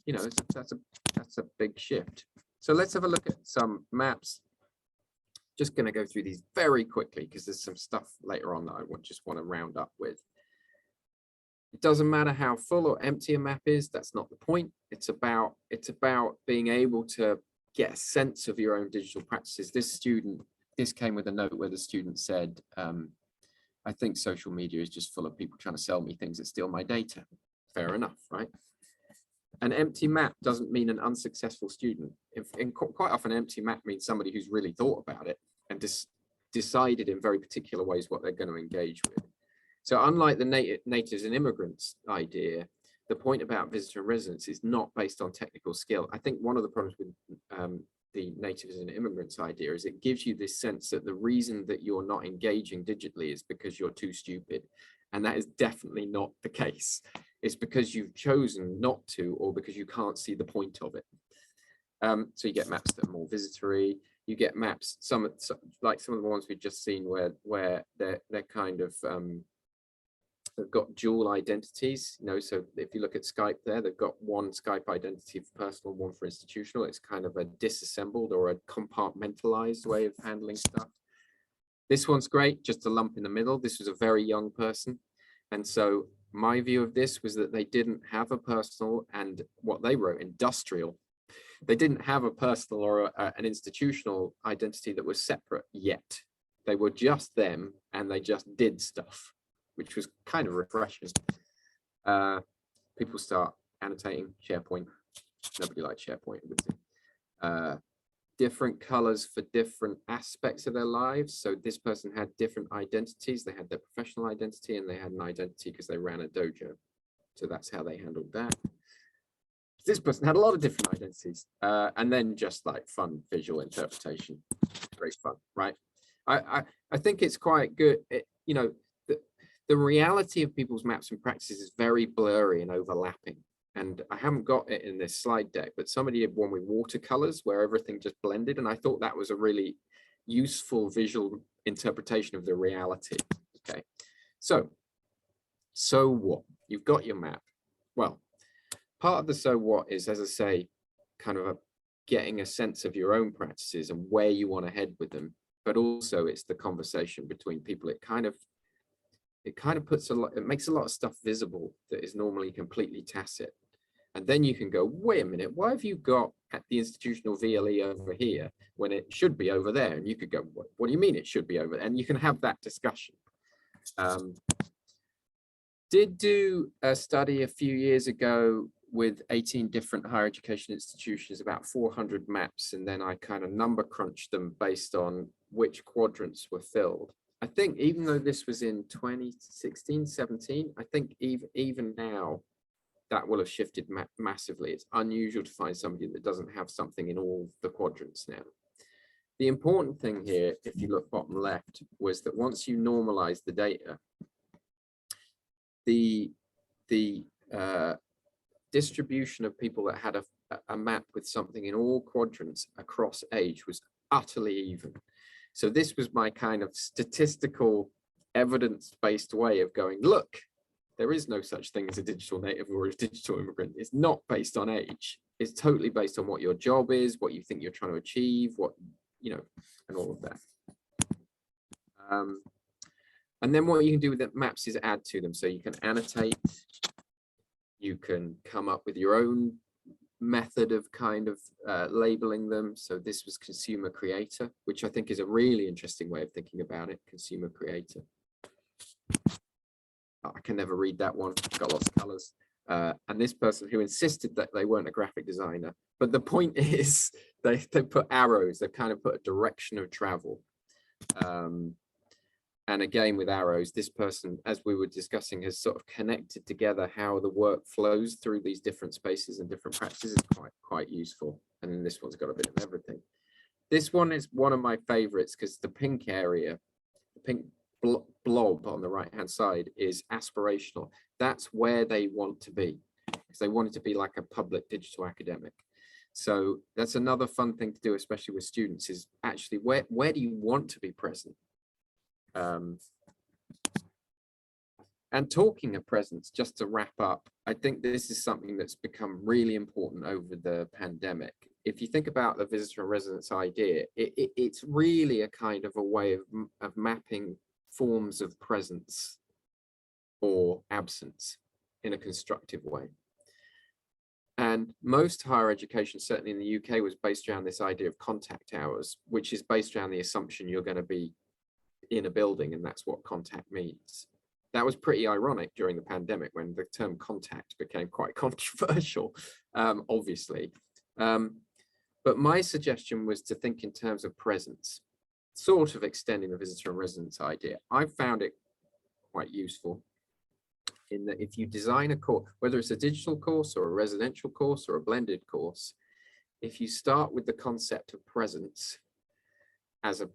you know, that's a big shift. So let's have a look at some maps. Just going to go through these very quickly because there's some stuff later on that I just want to round up with. It doesn't matter how full or empty a map is. That's not the point. It's about being able to get a sense of your own digital practices. This came with a note where the student said, I think social media is just full of people trying to sell me things that steal my data. Fair enough, right? An empty map doesn't mean an unsuccessful student. Quite often, an empty map means somebody who's really thought about it and decided in very particular ways what they're going to engage with. So unlike the natives and immigrants idea, the point about visitor and residents is not based on technical skill. I think one of the problems with the natives and immigrants idea is it gives you this sense that the reason that you're not engaging digitally is because you're too stupid. And that is definitely not the case. It's because you've chosen not to, or because you can't see the point of it. So you get maps that are more visitory. You get maps, like some of the ones we've just seen, where they're kind of they've got dual identities. You know, so if you look at Skype there, they've got one Skype identity for personal, one for institutional. It's kind of a disassembled or a compartmentalized way of handling stuff. This one's great, just a lump in the middle. This was a very young person. And so my view of this was that they didn't have a personal and what they wrote, industrial. They didn't have a personal or an institutional identity that was separate yet. They were just them and they just did stuff, which was kind of refreshing. People start annotating SharePoint. Nobody likes SharePoint. Different colors for different aspects of their lives. So this person had different identities. They had their professional identity and they had an identity because they ran a dojo. So that's how they handled that. This person had a lot of different identities, and then just like fun visual interpretation. Great fun, right? I think it's quite good. You know, the reality of people's maps and practices is very blurry and overlapping. And I haven't got it in this slide deck, but somebody did one with watercolors where everything just blended. And I thought that was a really useful visual interpretation of the reality. Okay, so what? You've got your map. Well, part of the so what is, as I say, kind of getting a sense of your own practices and where you want to head with them. But also it's the conversation between people. It kind of puts it makes a lot of stuff visible that is normally completely tacit. And then you can go, wait a minute, why have you got at the institutional VLE over here when it should be over there? And you could go, what do you mean it should be over there? And you can have that discussion. Did do a study a few years ago with 18 different higher education institutions, about 400 maps. And then I kind of number crunched them based on which quadrants were filled. I think even though this was in 2016, 17, I think even now that will have shifted massively. It's unusual to find somebody that doesn't have something in all the quadrants now. The important thing here, if you look bottom left, was that once you normalize the data, the distribution of people that had a map with something in all quadrants across age was utterly even. So this was my kind of statistical evidence-based way of going, look, there is no such thing as a digital native or a digital immigrant. It's not based on age. It's totally based on what your job is, what you think you're trying to achieve, what, you know, and all of that. And then what you can do with the maps is add to them. So you can annotate, you can come up with your own method of kind of labeling them. So this was consumer creator, which I think is a really interesting way of thinking about it, consumer creator. I can never read that one, got lots of colors. And this person who insisted that they weren't a graphic designer. But the point is they put arrows, they've kind of put a direction of travel. And again, with arrows, this person, as we were discussing, has sort of connected together how the work flows through these different spaces and different practices is quite useful. And then this one's got a bit of everything. This one is one of my favorites because the pink area, the pink blob on the right hand side is aspirational. That's where they want to be, because they want it to be like a public digital academic. So that's another fun thing to do, especially with students, is actually where do you want to be present? And talking of presence, just to wrap up, I think this is something that's become really important over the pandemic. If you think about the visitor and residence idea, it's really a kind of a way of mapping forms of presence or absence in a constructive way. And most higher education, certainly in the UK, was based around this idea of contact hours, which is based around the assumption you're going to be in a building, and that's what contact means. That was pretty ironic during the pandemic when the term contact became quite controversial, obviously. But my suggestion was to think in terms of presence, sort of extending the visitor and residence idea. I found it quite useful in that if you design a course, whether it's a digital course or a residential course or a blended course, if you start with the concept of presence as a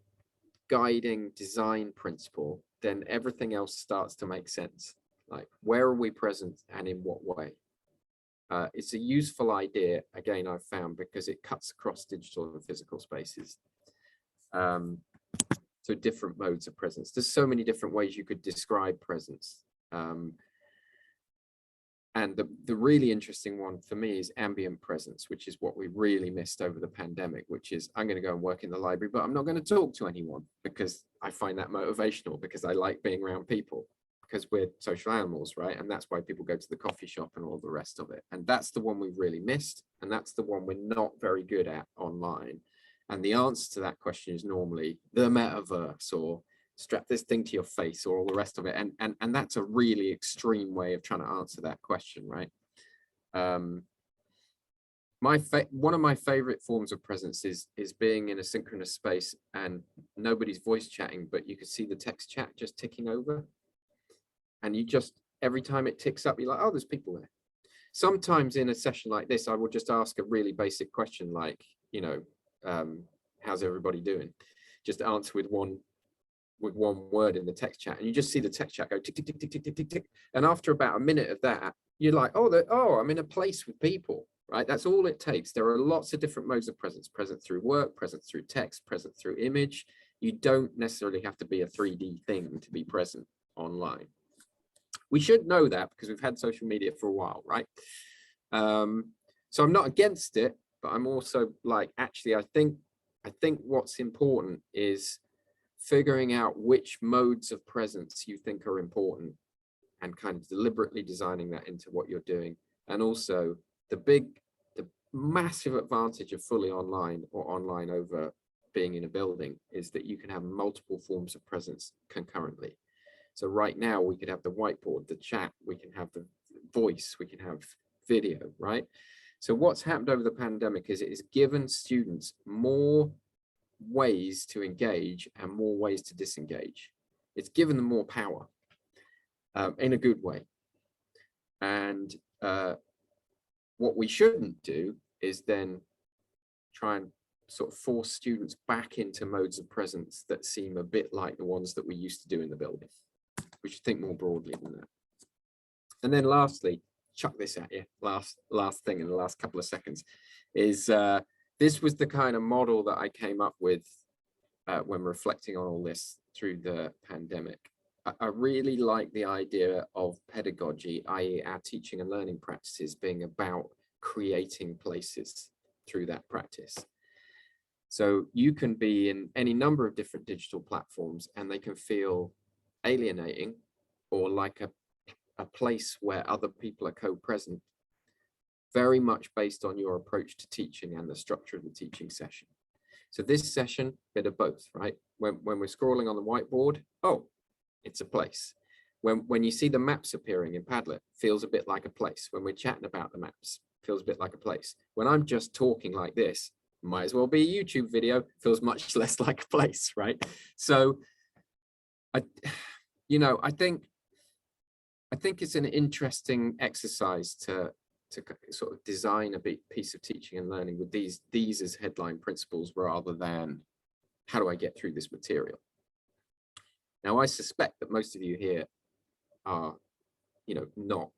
guiding design principle, then everything else starts to make sense. Like, where are we present and in what way? It's a useful idea, again, I've found, because it cuts across digital and physical spaces. So different modes of presence. There's so many different ways you could describe presence. And the really interesting one for me is ambient presence, which is what we really missed over the pandemic, which is I'm going to go and work in the library, but I'm not going to talk to anyone because I find that motivational, because I like being around people, because we're social animals, right? And that's why people go to the coffee shop and all the rest of it. And that's the one we've really missed. And that's the one we're not very good at online. And the answer to that question is normally the metaverse, or strap this thing to your face, or all the rest of it. And that's a really extreme way of trying to answer that question, right? One of my favorite forms of presence is being in a synchronous space and nobody's voice chatting, but you can see the text chat just ticking over. And you just, every time it ticks up, you're like, oh, there's people there. Sometimes in a session like this, I will just ask a really basic question like, you know, how's everybody doing? Just answer with one with one word in the text chat, and you just see the text chat go tick, tick, tick, tick, tick, tick, tick, tick. And after about a minute of that, you're like, oh, I'm in a place with people, right? That's all it takes. There are lots of different modes of presence, present through work, present through text, present through image. You don't necessarily have to be a 3D thing to be present online. We should know that because we've had social media for a while, right? So I'm not against it, but I'm also like, actually, I think what's important is figuring out which modes of presence you think are important and kind of deliberately designing that into what you're doing. And also the massive advantage of fully online or online over being in a building is that you can have multiple forms of presence concurrently. So right now we could have the whiteboard, the chat, we can have the voice, we can have video, right? So what's happened over the pandemic is it has given students more ways to engage and more ways to disengage. It's given them more power in a good way. And what we shouldn't do is then try and sort of force students back into modes of presence that seem a bit like the ones that we used to do in the building. We should think more broadly than that. And then lastly, chuck this at you, last thing in the last couple of seconds, is this was the kind of model that I came up with when reflecting on all this through the pandemic. I really like the idea of pedagogy, i.e. our teaching and learning practices being about creating places through that practice. So you can be in any number of different digital platforms and they can feel alienating or like a place where other people are co-present, very much based on your approach to teaching and the structure of the teaching session. So this session, bit of both, right? When we're scrolling on the whiteboard, oh, it's a place. When you see the maps appearing in Padlet, feels a bit like a place. When we're chatting about the maps, feels a bit like a place. When I'm just talking like this, might as well be a YouTube video, feels much less like a place, right? So, I think it's an interesting exercise to sort of design a piece of teaching and learning with these as headline principles rather than how do I get through this material. Now, I suspect that most of you here are, not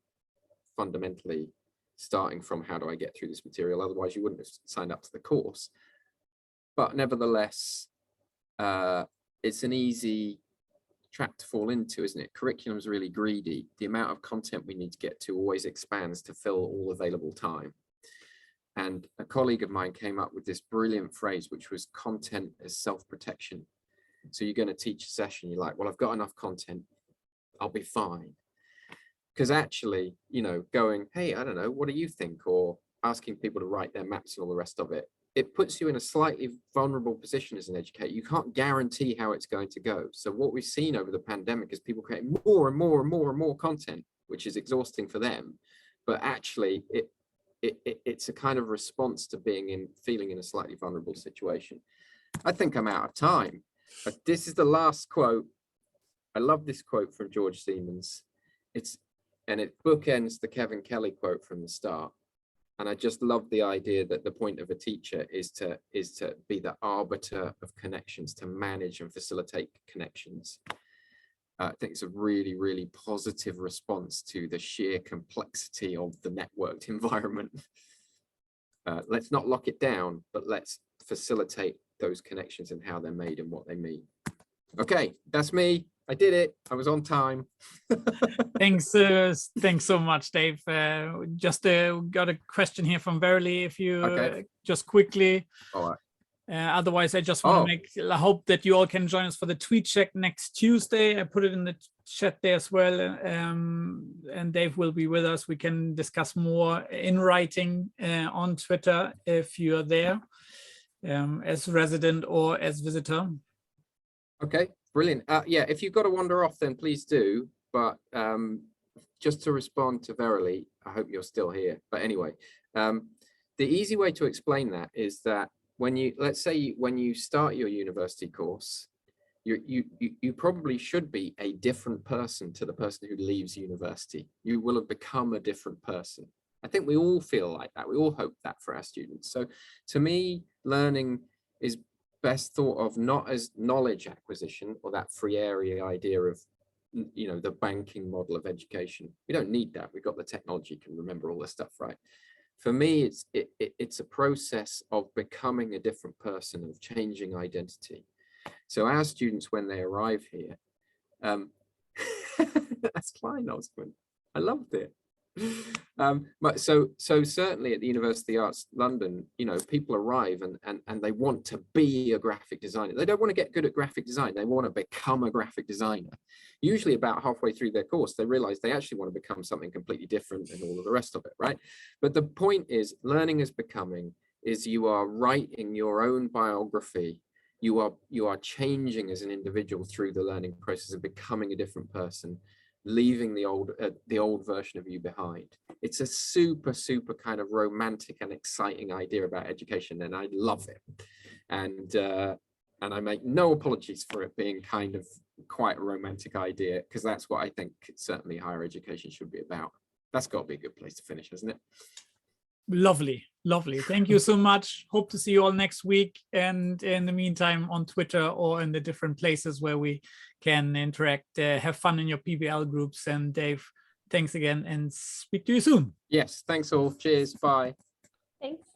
fundamentally starting from how do I get through this material, otherwise you wouldn't have signed up to the course. But nevertheless, it's an easy trap to fall into, isn't it? Curriculum's really greedy. The amount of content we need to get to always expands to fill all available time. And a colleague of mine came up with this brilliant phrase, which was content as self-protection. So you're going to teach a session, you're like, well, I've got enough content, I'll be fine. Because actually, going, hey, I don't know, what do you think? Or asking people to write their maps and all the rest of it, it puts you in a slightly vulnerable position as an educator. You can't guarantee how it's going to go. So what we've seen over the pandemic is people create more and more and more and more content, which is exhausting for them. But actually, it's a kind of response to feeling in a slightly vulnerable situation. I think I'm out of time, but this is the last quote. I love this quote from George Siemens. It bookends the Kevin Kelly quote from the start. And I just love the idea that the point of a teacher is to be the arbiter of connections, to manage and facilitate connections. I think it's a really, really positive response to the sheer complexity of the networked environment. Let's not lock it down, but let's facilitate those connections and how they're made and what they mean. Okay, that's me. I did it. I was on time. Thanks so much, Dave. Just got a question here from Verily. If you just quickly. All right. Otherwise, I just want to I hope that you all can join us for the tweet check next Tuesday. I put it in the chat there as well. And Dave will be with us. We can discuss more in writing on Twitter if you're there as resident or as visitor. Okay, brilliant. Yeah, if you've got to wander off, then please do. But just to respond to Verily, I hope you're still here. But anyway, the easy way to explain that is that when you start your university course, you probably should be a different person to the person who leaves university. You will have become a different person. I think we all feel like that. We all hope that for our students. So to me, learning is best thought of not as knowledge acquisition or that free area idea of, you know, the banking model of education. We don't need that. We've got the technology, can remember all this stuff, right? For me, it's a process of becoming a different person, of changing identity. So our students, when they arrive here, that's Klein Osman. I loved it. But so certainly at the University of the Arts London, you know, people arrive and they want to be a graphic designer. They don't want to get good at graphic design. They want to become a graphic designer. Usually about halfway through their course, they realize they actually want to become something completely different and all of the rest of it, right? But the point is, learning as becoming is you are writing your own biography. You are changing as an individual through the learning process of becoming a different person, leaving the old version of you behind. It's a super kind of romantic and exciting idea about education, and I love it. And I make no apologies for it being kind of quite a romantic idea, because that's what I think certainly higher education should be about. That's got to be a good place to finish, hasn't it? Lovely. Thank you so much. Hope to see you all next week, and in the meantime on Twitter or in the different places where we can interact. Have fun in your PBL groups. And Dave, thanks again, and speak to you soon. Yes, thanks all. Cheers. Bye. Thanks.